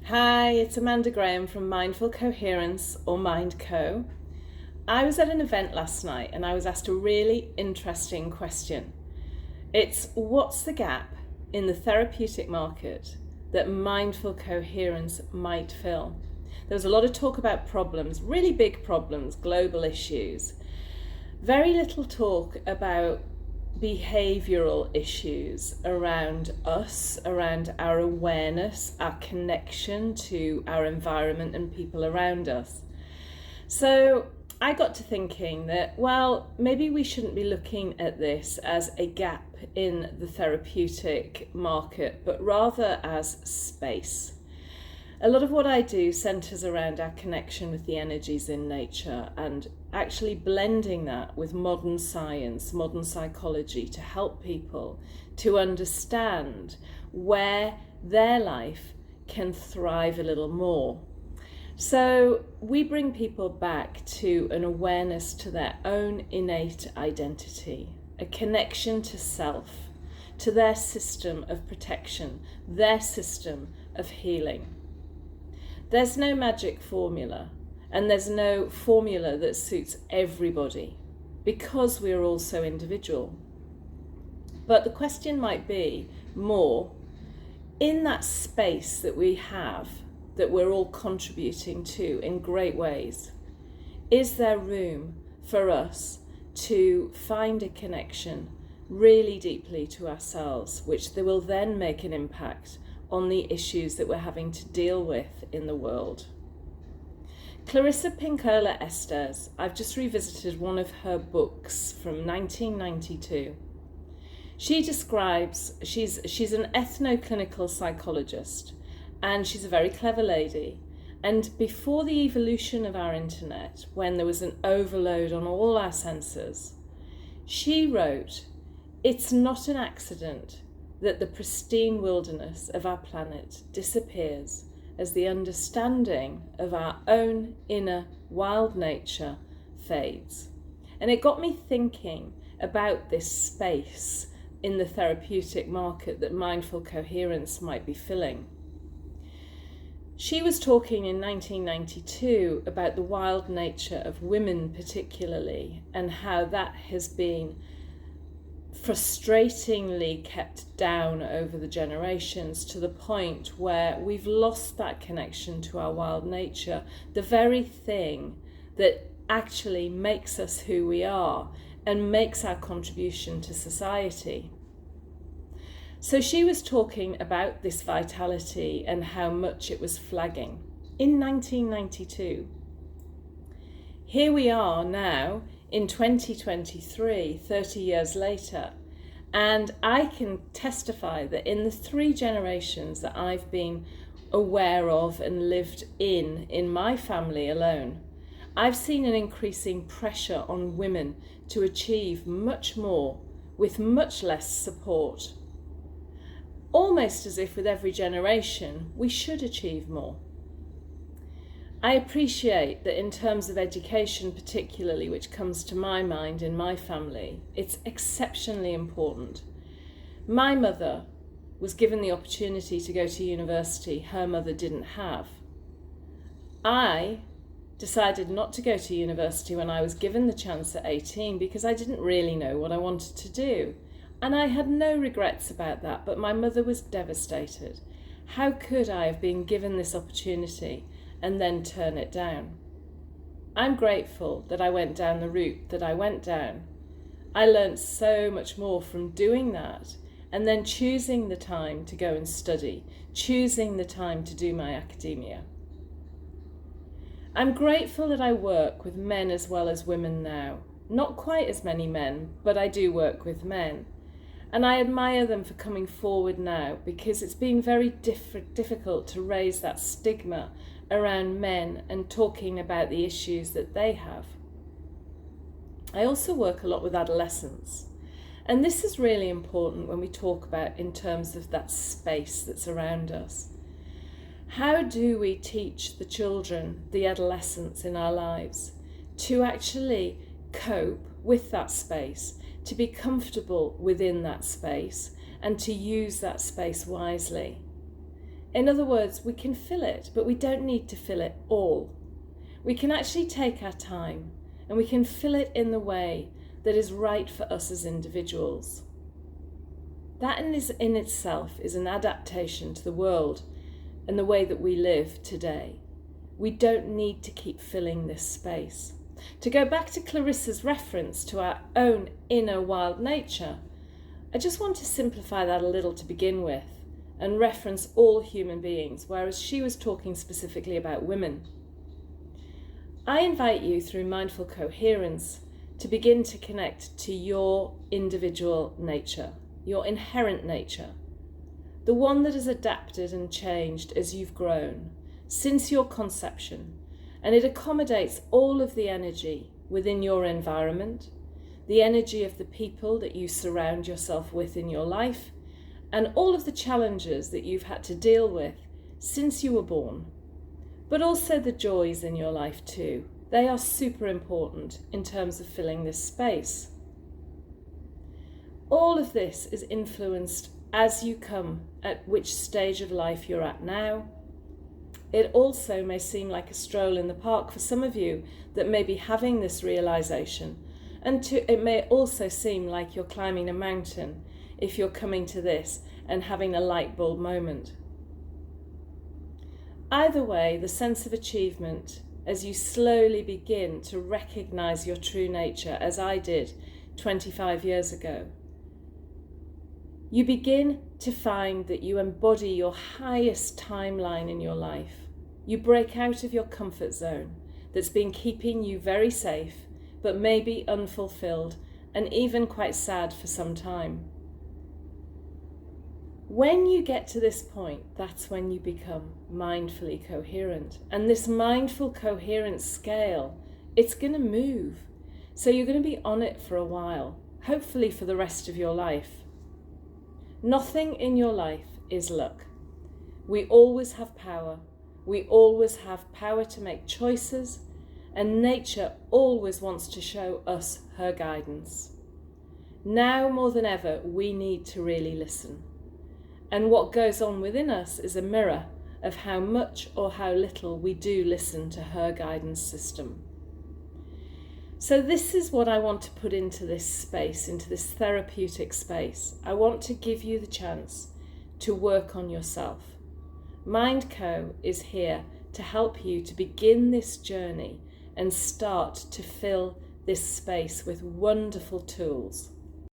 Hi, it's Amanda Graham from Mindful Coherence, or MindCo. I was at an event last night and I was asked a really interesting question. It's what's the gap in the therapeutic market that Mindful Coherence might fill? There was a lot of talk about problems, really big problems, global issues. Very little talk about behavioural issues around us, around our awareness, our connection to our environment and people around us. So I got to thinking that, well, maybe we shouldn't be looking at this as a gap in the therapeutic market, but rather as space. A lot of what I do centres around our connection with the energies in nature and actually blending that with modern science, modern psychology to help people to understand where their life can thrive a little more. So we bring people back to an awareness to their own innate identity, a connection to self, to their system of protection, their system of healing. There's no magic formula, and there's no formula that suits everybody because we're all so individual. But the question might be more, in that space that we have, that we're all contributing to in great ways, is there room for us to find a connection really deeply to ourselves, which they will then make an impact on the issues that we're having to deal with in the world? Clarissa Pinkola Estes, I've just revisited one of her books from 1992. She describes, she's an ethnoclinical psychologist, and she's a very clever lady. And before the evolution of our internet, when there was an overload on all our senses, she wrote, "It's not an accident that the pristine wilderness of our planet disappears as the understanding of our own inner wild nature fades." And it got me thinking about this space in the therapeutic market that Mindful Coherence might be filling. She was talking in 1992 about the wild nature of women particularly, and how that has been frustratingly kept down over the generations to the point where we've lost that connection to our wild nature, the very thing that actually makes us who we are and makes our contribution to society. So she was talking about this vitality and how much it was flagging in 1992. Here we are now in 2023, 30 years later, and I can testify that in the 3 generations that I've been aware of and lived in my family alone, I've seen an increasing pressure on women to achieve much more with much less support. Almost as if with every generation we should achieve more. I appreciate that in terms of education particularly, which comes to my mind in my family, it's exceptionally important. My mother was given the opportunity to go to university her mother didn't have. I decided not to go to university when I was given the chance at 18 because I didn't really know what I wanted to do. And I had no regrets about that, but my mother was devastated. How could I have been given this opportunity and then turn it down? I'm grateful that I went down the route that I went down. I learned so much more from doing that and then choosing the time to go and study, choosing the time to do my academia. I'm grateful that I work with men as well as women now. Not quite as many men, but I do work with men. And I admire them for coming forward now, because it's been very difficult to raise that stigma around men and talking about the issues that they have. I also work a lot with adolescents. And this is really important when we talk about in terms of that space that's around us. How do we teach the children, the adolescents in our lives, to actually cope with that space, to be comfortable within that space, and to use that space wisely? In other words, we can fill it, but we don't need to fill it all. We can actually take our time and we can fill it in the way that is right for us as individuals. That in itself is an adaptation to the world and the way that we live today. We don't need to keep filling this space. To go back to Clarissa's reference to our own inner wild nature, I just want to simplify that a little to begin with and reference all human beings, whereas she was talking specifically about women. I invite you through Mindful Coherence to begin to connect to your individual nature, your inherent nature, the one that has adapted and changed as you've grown since your conception, and it accommodates all of the energy within your environment, the energy of the people that you surround yourself with in your life, and all of the challenges that you've had to deal with since you were born, but also the joys in your life too. They are super important in terms of filling this space. All of this is influenced as you come at which stage of life you're at now. It also may seem like a stroll in the park for some of you that may be having this realization, and it may also seem like you're climbing a mountain if you're coming to this and having a light bulb moment. Either way, the sense of achievement as you slowly begin to recognize your true nature, as I did 25 years ago, you begin to find that you embody your highest timeline in your life. You break out of your comfort zone that's been keeping you very safe, but maybe unfulfilled and even quite sad for some time. When you get to this point, that's when you become mindfully coherent. And this mindful coherence scale, it's going to move. So you're going to be on it for a while, hopefully for the rest of your life. Nothing in your life is luck. We always have power. We always have power to make choices, and nature always wants to show us her guidance. Now more than ever, we need to really listen. And what goes on within us is a mirror of how much or how little we do listen to her guidance system. So this is what I want to put into this space, into this therapeutic space. I want to give you the chance to work on yourself. MindCo is here to help you to begin this journey and start to fill this space with wonderful tools.